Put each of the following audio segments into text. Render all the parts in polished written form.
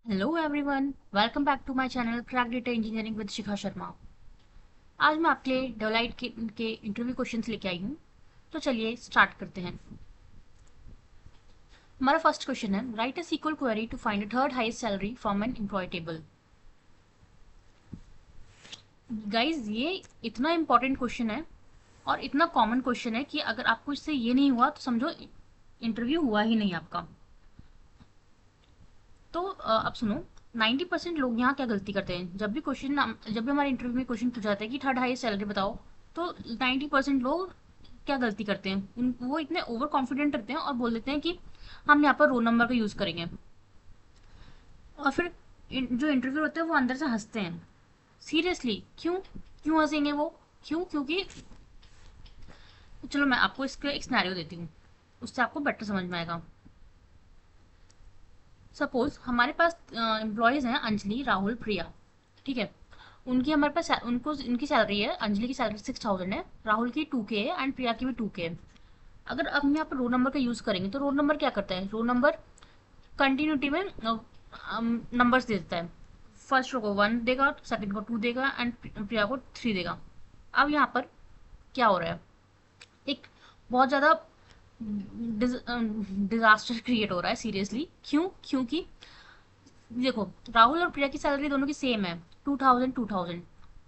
Hello everyone, welcome back to my channel crack data engineering with Shikha Sharma. आज मैं आपके लिए डेलोइट के इंटरव्यू क्वेश्चंस लेके आई हूँ। तो चलिए स्टार्ट करते हैं। हमारा फर्स्ट क्वेश्चन है, write a SQL query to find a third highest salary from an employ table. Guys, ये इतना इंपॉर्टेंट क्वेश्चन है और इतना कॉमन क्वेश्चन है कि अगर आपको इससे ये नहीं हुआ तो समझो इंटरव्यू हुआ ही नहीं आपका। तो अब सुनो, 90% लोग यहाँ क्या गलती करते हैं, जब भी हमारे इंटरव्यू में क्वेश्चन पूछा जाता है कि थर्ड हाईएस्ट सैलरी बताओ, तो 90% लोग क्या गलती करते हैं, वो इतने ओवर कॉन्फिडेंट रहते हैं और बोल देते हैं कि हम यहाँ पर रोल नंबर का यूज़ करेंगे। और फिर जो इंटरव्यू होते हैं वो अंदर से हंसते हैं। सीरियसली, क्यों क्यों हंसेंगे वो? क्यों? क्योंकि चलो मैं आपको इसका एक सिनेरियो देती हूँ, उससे आपको बेटर समझ में आएगा। सपोज हमारे पास एम्प्लॉयज़ हैं अंजलि, राहुल, प्रिया। ठीक है, उनकी हमारे पास उनको इनकी सैलरी है, अंजलि की सैलरी 6,000 है, राहुल की 2K है एंड प्रिया की भी 2K है। अगर अब हम यहाँ पर रोल नंबर का यूज़ करेंगे तो रोल नंबर क्या करता है? रोल नंबर कंटिन्यूटी में नंबर्स दे देता है। फर्स्ट रो को 1 देगा, सेकंड को 2 देगा एंड प्रिया को 3 देगा। अब यहाँ पर क्या हो रहा है? एक बहुत ज़्यादा डिजास्टर क्रिएट हो रहा है। सीरियसली, क्यों? क्योंकि देखो, राहुल और प्रिया की सैलरी दोनों की सेम है, 2,000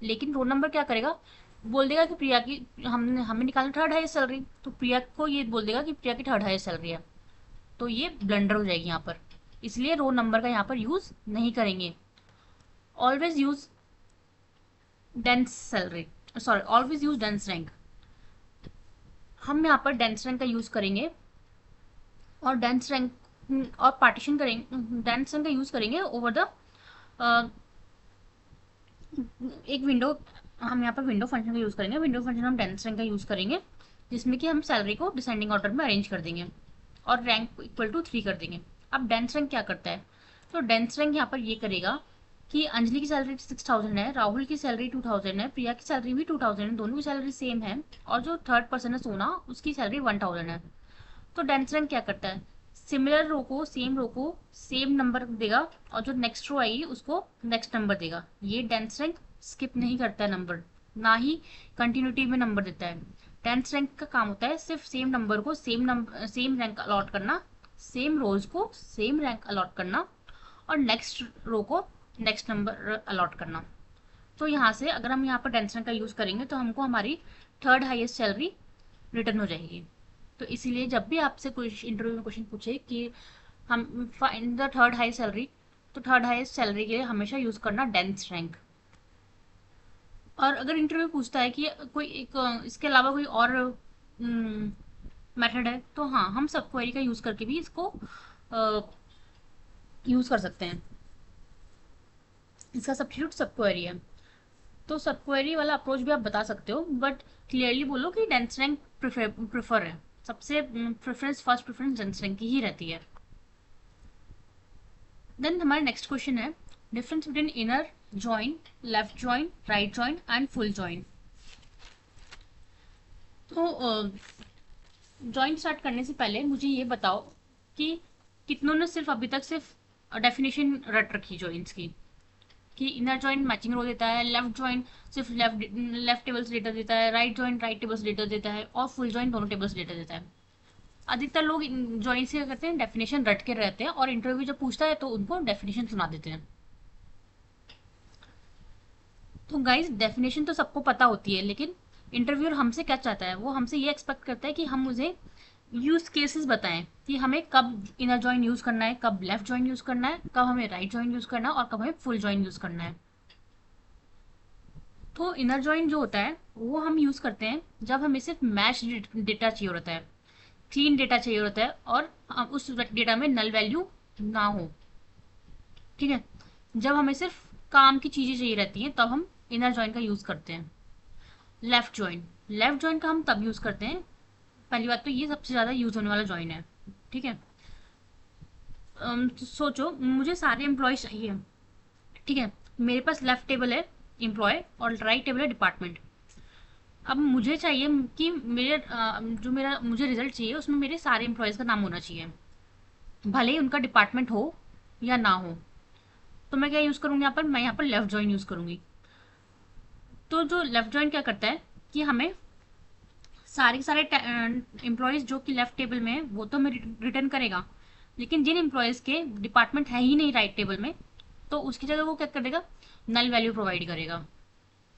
लेकिन रोल नंबर क्या करेगा? बोल देगा कि प्रिया की, हमने हमें निकालना थर्ड हाईएस्ट सैलरी, तो प्रिया को ये बोल देगा कि प्रिया की थर्ड हाईएस्ट सैलरी है। तो ये ब्लंडर हो जाएगी यहाँ पर। इसलिए रोल नंबर का यहाँ पर यूज नहीं करेंगे। Always use dense salary, sorry, always use dense rank. हम यहाँ पर डेंस रैंक का यूज करेंगे और डेंस रैंक और पार्टीशन करेंगे, डेंस रैंक का यूज करेंगे ओवर द एक विंडो। हम यहाँ पर विंडो फंक्शन का यूज़ करेंगे। विंडो फंक्शन हम डेंस रैंक का यूज़ करेंगे, जिसमें कि हम सैलरी को डिसेंडिंग ऑर्डर में अरेंज कर देंगे और रैंक इक्वल टू 3 कर देंगे। अब डेंस रैंक क्या करता है? तो डेंस रैंक यहाँ पर ये करेगा कि अंजलि की सैलरी 6,000 है, राहुल की सैलरी 2,000 है, प्रिया की सैलरी भी 2,000 है, दोनों की सैलरी सेम है, और जो थर्ड पर्सन है सोना, उसकी सैलरी 1,000 है। तो डेंस रैंक क्या करता है? सिमिलर रो को सेम नंबर देगा और जो नेक्स्ट रो आएगी उसको नेक्स्ट नंबर देगा। ये डेंस रैंक स्किप नहीं करता है नंबर, ना ही कंटिन्यूटी में नंबर देता है। डेंस रैंक का काम होता है सिर्फ सेम नंबर को सेम रैंक अलॉट करना, सेम रोज को सेम रैंक अलॉट करना और नेक्स्ट रो को नेक्स्ट नंबर अलॉट करना। तो यहाँ से अगर हम यहाँ पर डेंस रैंक का यूज करेंगे तो हमको हमारी थर्ड हाईएस्ट सैलरी रिटर्न हो जाएगी। तो इसीलिए जब भी आपसे कोई इंटरव्यू में क्वेश्चन पूछे कि हम find the third high salary, तो थर्ड हाईएस्ट सैलरी के लिए हमेशा यूज करना डेंस रैंक। और अगर इंटरव्यू पूछता है कि कोई एक इसके अलावा कोई और मेथड है, तो हाँ, हम सब क्वेरी का यूज करके भी इसको यूज कर सकते हैं। इसका सब्स्टिट्यूट सब क्वेरी है। तो सब क्वेरी वाला अप्रोच भी आप बता सकते हो, बट क्लियरली बोलो कि डेंस रैंक प्रेफर है। सबसे preference, first preference dense rank की ही रहती है। देन हमारा नेक्स्ट क्वेश्चन है, difference between inner join, left join, right join and full join. तो जॉइन स्टार्ट करने से पहले मुझे ये बताओ कि कितनों ने सिर्फ अभी तक सिर्फ डेफिनेशन रट रखी जॉइंस की, कि इनर जॉइन मैचिंग रो देता है, लेफ्ट जॉइन सिर्फ लेफ्ट टेबल्स डेटा देता है, right join right tables data देता है और फुल जॉइन दोनों टेबल्स डेटा देता है। अधिकतर लोग जॉइन से क्या करते हैं, डेफिनेशन रट के रहते हैं और इंटरव्यू जब पूछता है तो उनको डेफिनेशन सुना देते हैं। तो गाइज, डेफिनेशन तो सबको पता होती है, लेकिन इंटरव्यूअर हमसे क्या चाहता है? वो हमसे ये एक्सपेक्ट करता है कि हम मुझे यूज केसेस बताएं कि हमें कब इनर जॉइन यूज करना है, कब लेफ्ट जॉइन यूज करना है, कब हमें राइट जॉइन यूज करना है और कब हमें फुल जॉइन यूज करना है। तो इनर जॉइन जो होता है वो हम यूज करते हैं जब हमें सिर्फ मैच डेटा चाहिए होता है, क्लीन डेटा चाहिए होता है और उस डेटा में नल वैल्यू ना हो। ठीक है, जब हमें सिर्फ काम की चीजें चाहिए रहती हैं तब हम इनर जॉइन का यूज करते हैं। लेफ्ट जॉइन का हम तब यूज करते हैं, पहली बात तो ये सबसे ज्यादा यूज होने वाला जॉइन है। ठीक है, तो सोचो मुझे सारे एम्प्लॉय चाहिए। ठीक है, मेरे पास लेफ्ट टेबल है एम्प्लॉय और राइट टेबल है डिपार्टमेंट। अब मुझे चाहिए कि जो मेरा मुझे रिजल्ट चाहिए उसमें मेरे सारे एम्प्लॉयज़ का नाम होना चाहिए, भले ही उनका डिपार्टमेंट हो या ना हो। तो मैं क्या यूज़ करूँगी यहाँ पर, मैं यहाँ पर लेफ्ट जॉइन यूज़ करूँगी। तो जो लेफ्ट जॉइन क्या करता है कि हमें सारे सारे एम्प्लॉयज़ जो कि लेफ्ट टेबल में है वो तो हमें रिटर्न करेगा, लेकिन जिन एम्प्लॉयज़ के डिपार्टमेंट है ही नहीं राइट टेबल में, तो उसकी जगह वो क्या कर देगा, नल वैल्यू प्रोवाइड करेगा।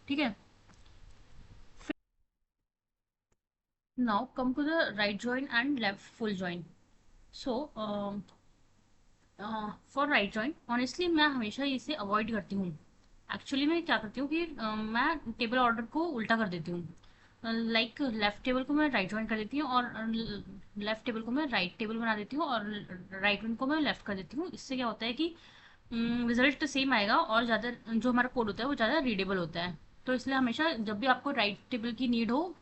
ठीक है। Now come to the right join and left full join. So for right join honestly मैं हमेशा इसे अवॉइड करती हूँ। एक्चुअली मैं क्या करती हूँ कि मैं टेबल ऑर्डर को उल्टा कर देती हूँ। लाइक लेफ्ट टेबल को मैं राइट जॉइन कर देती हूँ, और लेफ्ट टेबल को मैं राइट टेबल बना देती हूँ, और राइट वन को मैं लेफ्ट कर देती हूँ। इससे क्या होता है कि रिजल्ट सेम आएगा, और ज़्यादा जो हमारा कोड होता है वो ज़्यादा रीडेबल होता है। तो इसलिए हमेशा जब भी आपको राइट टेबल की नीड हो,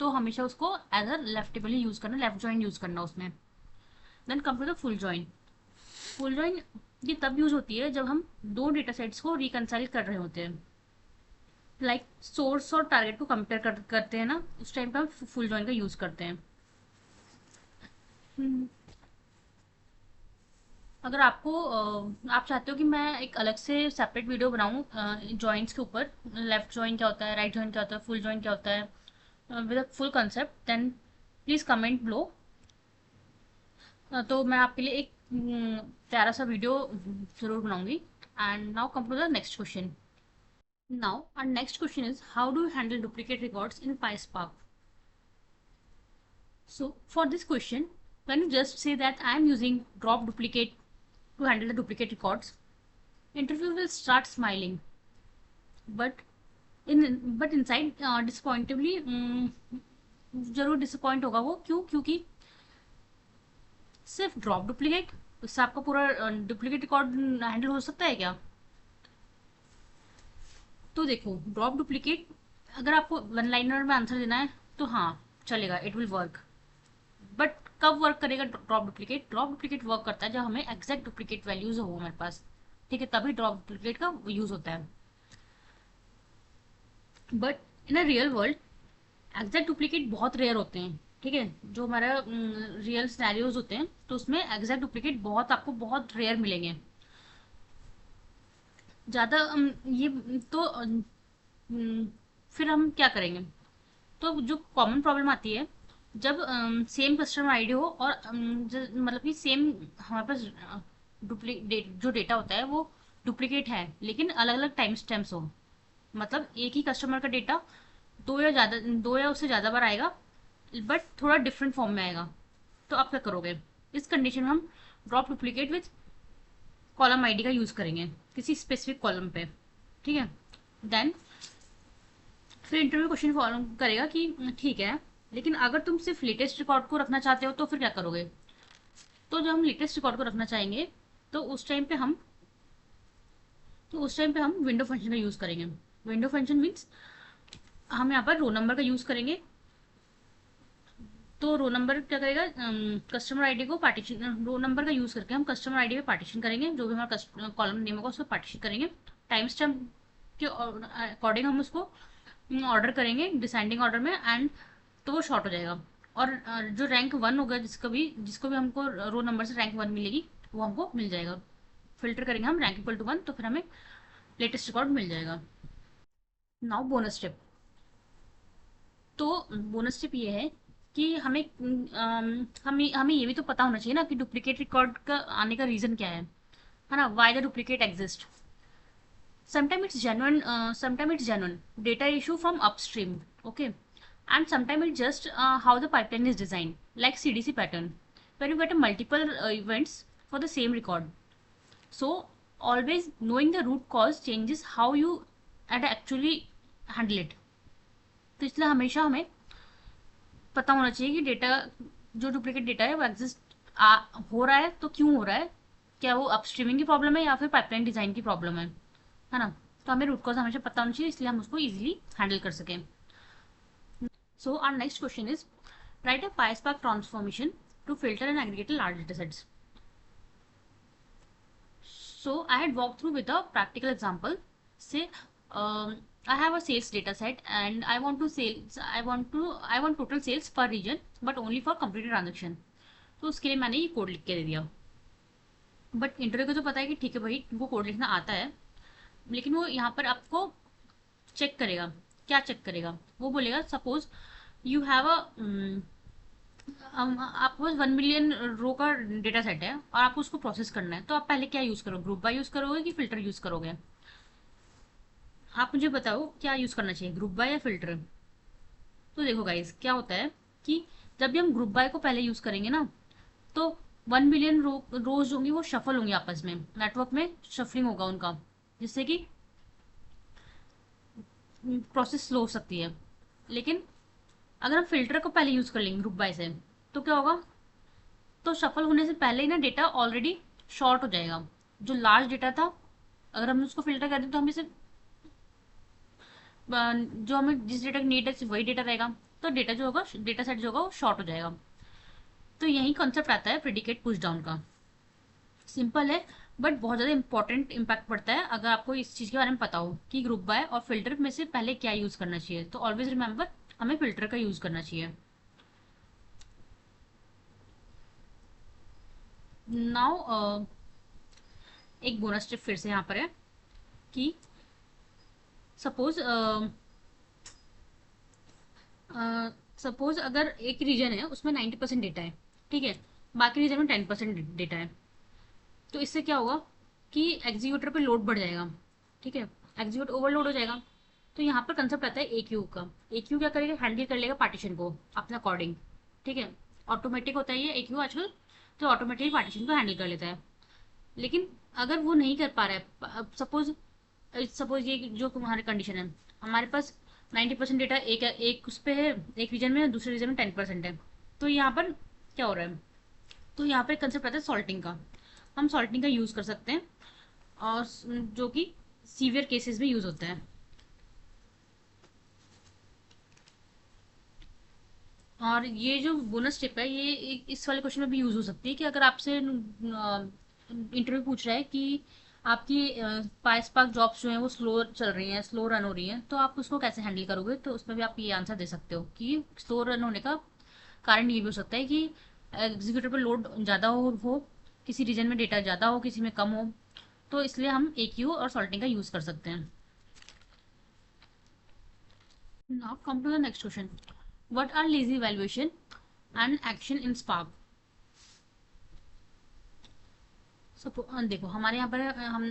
तो हमेशा उसको एज अ लेफ्ट टेबल ही यूज़ करना, लेफ्ट जॉइन यूज़ करना उसमें। Then come to the full join. Full join ये तब यूज होती है जब हम दो डेटा सेट्स को रिकनसाइल कर रहे होते हैं, लाइक सोर्स और टारगेट को कंपेयर करते हैं ना, उस टाइम पे हम फुल जॉइन का यूज करते हैं। हम्म, अगर आपको आप चाहते हो कि मैं एक अलग से सेपरेट वीडियो बनाऊं जॉइंट्स के ऊपर, लेफ्ट जॉइन क्या होता है, राइट जॉइन क्या होता है, फुल जॉइन क्या होता है, with full concept, then please comment below. तो मैं आपके लिए एक प्यारा सा वीडियो जरूर बनाऊंगी। And now come to the next question. Now, our next question is, how do you handle duplicate records in PySpark? So, for this question, when you just say that I am using drop duplicate to handle the duplicate records, interviewer will start smiling, but inside disappointingly जरूर disappoint होगा वो। क्यों? क्योंकि सिर्फ drop duplicate, उससे आपका पूरा duplicate record handle हो सकता है क्या? तो देखो, ड्रॉप डुप्लीकेट अगर आपको वन लाइनर में आंसर देना है तो हाँ चलेगा, इट विल वर्क। बट कब वर्क करेगा drop duplicate? Drop duplicate work करता है जब हमें एग्जैक्ट डुप्लीकेट वैल्यूज हो हमारे पास। ठीक है, तभी ड्रॉप डुप्लीकेट का यूज होता है। But in a real world exact duplicate बहुत रेयर होते हैं। ठीक है, जो हमारा रियल सिनेरियोज होते हैं तो उसमें एग्जैक्ट डुप्लीकेट बहुत आपको बहुत रेयर मिलेंगे। ज़्यादा ये तो फिर हम क्या करेंगे? तो जो कॉमन प्रॉब्लम आती है जब सेम कस्टमर आईडी हो, और मतलब कि सेम हमारे पास डुप्लीकेट जो डेटा होता है वो डुप्लीकेट है, लेकिन अलग अलग टाइम स्टैम्प्स हो। मतलब एक ही कस्टमर का डेटा दो या उससे ज़्यादा बार आएगा, बट थोड़ा डिफरेंट फॉर्म में आएगा। तो आप क्या करोगे? इस कंडीशन में हम drop duplicate with column ID का यूज़ करेंगे किसी स्पेसिफिक कॉलम पे। ठीक है। देन फिर इंटरव्यू क्वेश्चन फॉलो करेगा कि ठीक है, लेकिन अगर तुम सिर्फ लेटेस्ट रिकॉर्ड को रखना चाहते हो तो फिर क्या करोगे? तो जब हम लेटेस्ट रिकॉर्ड को रखना चाहेंगे तो उस टाइम पे हम विंडो फंक्शन का यूज़ करेंगे। विंडो फंक्शन मीन्स हम यहाँ पर रो नंबर का यूज़ करेंगे। तो रो नंबर क्या करेगा, कस्टमर आईडी को पार्टीशन, रो नंबर का यूज़ करके हम कस्टमर आईडी पे पार्टीशन करेंगे, जो भी हमारा कॉलम नेम होगा उसको पार्टीशन करेंगे। टाइम स्टैम्प के अकॉर्डिंग हम उसको ऑर्डर करेंगे डिसेंडिंग ऑर्डर में, एंड तो वो शॉर्ट हो जाएगा। और जो रैंक वन होगा जिसको भी हमको रो नंबर से रैंक वन मिलेगी वो हमको मिल जाएगा। फिल्टर करेंगे हम रैंक इक्वल टू वन, तो फिर हमें लेटेस्ट रिकॉर्ड मिल जाएगा। Now bonus step. तो बोनस टिप ये है कि हमें ये भी तो पता होना चाहिए ना कि डुप्लीकेट रिकॉर्ड का आने का रीज़न क्या है ना, why the duplicate exist. Sometimes it's genuine data issue from upstream, okay, and sometimes it's just how the pipeline is designed, like CDC pattern, where you get a multiple events for the same record. So always knowing the root cause changes how you and actually handle it. तो इसलिए हमेशा हमें पता होना चाहिए कि data, जो duplicate data है वो एग्जिस्ट हो रहा है तो क्यों हो रहा है, क्या वो अपस्ट्रीमिंग की प्रॉब्लम है या फिर पाइपलाइन डिजाइन की प्रॉब्लम है ना। तो हमें रूट कॉज हमेशा पता होना चाहिए, इसलिए हम उसको इजीली हैंडल कर सकें। So our next question is, write a PySpark transformation to filter and aggregate large data sets. So I had walked through with a practical example. Say, I have a sales data set and I want total sales per region, but only for completed transaction. तो उसके लिए मैंने ये code लिख के दे दिया। But interview को तो पता है कि ठीक है भाई तुमको कोड लिखना आता है, लेकिन वो यहाँ पर आपको चेक करेगा। क्या चेक करेगा? वो बोलेगा सपोज यू हैव अ आपके पास 1 मिलियन रो का डेटा सेट है और आपको उसको प्रोसेस करना है, तो आप पहले क्या यूज करोगे? ग्रुप बाय यूज करोगे कि फिल्टर यूज करोगे? आप मुझे बताओ क्या यूज करना चाहिए, ग्रुप बाय या फिल्टर? तो देखो गाइस क्या होता है कि जब भी हम ग्रुप बाय को पहले यूज करेंगे ना, तो 1 मिलियन रोज होंगी वो शफल होंगी आपस में, नेटवर्क में शफलिंग होगा उनका, जिससे कि प्रोसेस स्लो हो सकती है। लेकिन अगर हम फिल्टर को पहले यूज कर लेंगे ग्रुप बाय से, तो क्या होगा? तो शफल होने से पहले ही ना डेटा ऑलरेडी शॉर्ट हो जाएगा। जो लार्ज डेटा था, अगर हम उसको फिल्टर कर दें तो हमें सिर्फ जो हमें जिस डेटा की नीड है सिर्फ वही डेटा रहेगा। तो डेटा जो होगा, डेटा सेट जो होगा वो शॉर्ट हो जाएगा। तो यही कॉन्सेप्ट आता है प्रेडिकेट पुश डाउन का। सिंपल है, बट बहुत ज़्यादा इंपॉर्टेंट इम्पैक्ट पड़ता है अगर आपको इस चीज़ के बारे में पता हो कि ग्रुप बाय और फिल्टर में से पहले क्या यूज़ करना चाहिए। तो ऑलवेज रिमेंबर, हमें फिल्टर का यूज़ करना चाहिए। नाउ एक बोनस टिप फिर से यहाँ पर है कि सपोज सपोज अगर एक रीजन है उसमें 90% डेटा है, ठीक है, बाकी रीजन में 10% डेटा है, तो इससे क्या होगा कि एग्जीक्यूटर पे लोड बढ़ जाएगा, ठीक है, एग्जीक्यूट ओवरलोड हो जाएगा। तो यहाँ पर कंसेप्ट आता है AQ का। AQ क्या करेगा? हैंडल कर लेगा पार्टीशन को अपने अकॉर्डिंग, ठीक है। ऑटोमेटिक होता है ये AQ आजकल, तो ऑटोमेटिकली पार्टीशन को हैंडल कर लेता है। लेकिन अगर वो नहीं कर पा रहा है, सपोज सपोज ये जो तुम्हारी कंडीशन है, हमारे पास 90% डेटा एक उस पे है, एक रीजन में, दूसरे रीजन में 10% है, तो यहाँ पर क्या हो रहा है? तो यहाँ पे कंसेप्ट आता है सॉल्टिंग का। हम सॉल्टिंग का यूज़ कर सकते हैं, और जो कि सीवियर केसेस में यूज़ होता है। और ये जो बोनस टिप है ये इस वाले क्वेश्चन में भी यूज़ हो सकती है कि अगर आपसे इंटरव्यू पूछ रहा है कि आपकी पास पास जॉब्स जो हैं वो स्लो चल रही हैं, स्लो रन हो रही हैं, तो आप उसको कैसे हैंडल करोगे? तो उसमें भी आप ये आंसर दे सकते हो कि स्लो रन होने का कारण ये भी हो सकता है कि एग्जीक्यूटिव पर लोड ज़्यादा हो, किसी रीजन में डेटा ज़्यादा हो, किसी में कम हो। तो इसलिए हम AQ और सॉल्टिंग का यूज़ कर सकते हैं। Now come to the next question, what are lazy valuation and action in Spark? देखो हमारे यहाँ पर हम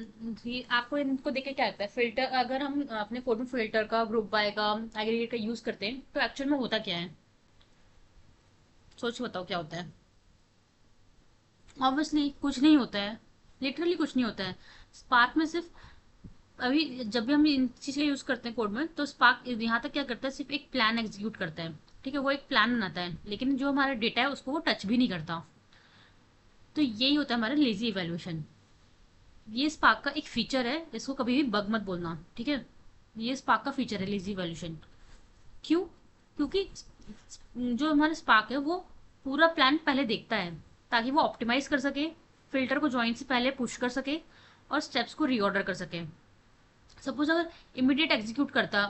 आपको इनको देख के क्या लगता है, फिल्टर अगर हम अपने कोड में फिल्टर का, ग्रुप बाय का, एग्रीगेट का यूज करते हैं तो एक्चुअल में होता क्या है? सोच के बताओ क्या होता है। ऑब्वियसली कुछ नहीं होता है, लिटरली कुछ नहीं होता है। स्पार्क में सिर्फ अभी जब भी हम इन चीज़ का यूज करते हैं कोड में, तो स्पार्क यहाँ तक क्या करता है, सिर्फ एक प्लान एग्जीक्यूट करता है, ठीक है, वो एक प्लान बनाता है, लेकिन जो हमारा डेटा है उसको वो टच भी नहीं करता। तो यही होता है हमारा लेजी इवेल्युएशन। ये स्पार्क का एक फीचर है, इसको कभी भी बग मत बोलना, ठीक है। ये स्पार्क का फीचर है लेजी वैल्यूएशन। क्यों? क्योंकि जो हमारा स्पार्क है वो पूरा प्लान पहले देखता है, ताकि वो ऑप्टिमाइज कर सके, फिल्टर को ज्वाइन से पहले पुश कर सके, और स्टेप्स को रीऑर्डर कर सके। सपोज अगर इमीडिएट एग्जीक्यूट करता,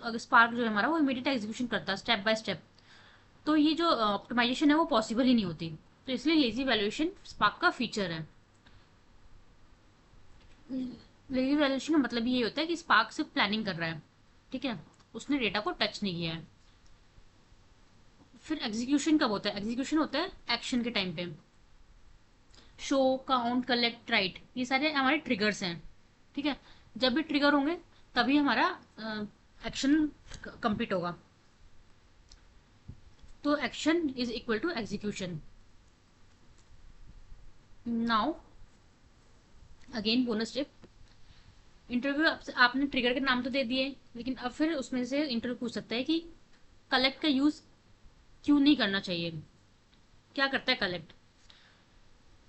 अगर स्पार्क जो है हमारा वो इमीडिएट एग्जीक्यूशन करता स्टेप बाय स्टेप, तो ये जो ऑप्टिमाइजेशन है वो पॉसिबल ही नहीं होती। तो इसलिए लेजी वैल्यूएशन स्पार्क का फीचर है। लेजी वैल्यूएशन का मतलब ये होता है कि स्पार्क सिर्फ प्लानिंग कर रहा है, ठीक है, उसने डेटा को टच नहीं किया है। फिर एग्जीक्यूशन कब होता है? एग्जीक्यूशन होता है एक्शन के टाइम पे। शो, काउंट, कलेक्ट, राइट, ये सारे हमारे ट्रिगर्स हैं, ठीक है। जब भी ट्रिगर होंगे तभी हमारा एक्शन कंप्लीट होगा। तो action is equal to execution. Now again bonus tip, interview आपने ट्रिगर के नाम तो दे दिए, लेकिन अब फिर उसमें से इंटरव्यू पूछ सकता है कि कलेक्ट का यूज क्यों नहीं करना चाहिए? क्या करता है कलेक्ट?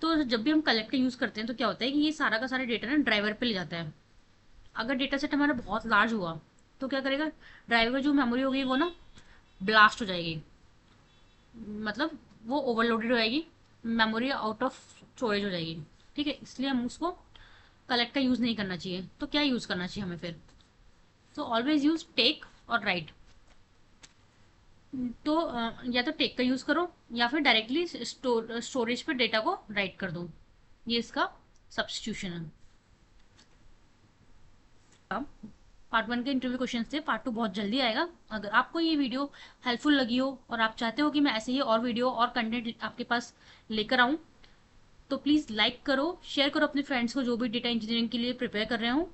तो जब भी हम कलेक्ट का यूज करते हैं तो क्या होता है कि ये सारा का सारा डेटा ना ड्राइवर पे ले जाता है। अगर डेटा सेट हमारा बहुत लार्ज हुआ तो क्या करेगा? ड्राइवर जो मेमोरी होगी वो ना ब्लास्ट हो जाएगी, मतलब वो ओवरलोडेड हो जाएगी, मेमोरी आउट ऑफ स्टोरेज हो जाएगी, ठीक है। इसलिए हम उसको कलेक्ट का यूज नहीं करना चाहिए। तो क्या यूज करना चाहिए हमें फिर? तो ऑलवेज यूज टेक और राइट। तो या तो टेक का यूज करो या फिर डायरेक्टली स्टोरेज पे डेटा को राइट कर दो। ये इसका सब्स्टिट्यूशन है। पार्ट 1 के इंटरव्यू क्वेश्चन थे, पार्ट 2 बहुत जल्दी आएगा। अगर आपको ये वीडियो हेल्पफुल लगी हो और आप चाहते हो कि मैं ऐसे ही और वीडियो और कंटेंट आपके पास लेकर आऊँ, तो प्लीज़ लाइक करो, शेयर करो अपने फ्रेंड्स को जो भी डेटा इंजीनियरिंग के लिए प्रिपेयर कर रहे हो।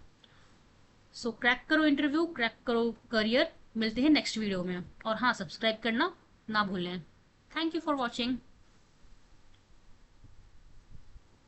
सो क्रैक करो इंटरव्यू, क्रैक करो करियर। मिलते हैं नेक्स्ट वीडियो में, और हाँ, सब्सक्राइब करना ना भूलें। Thank you for watching.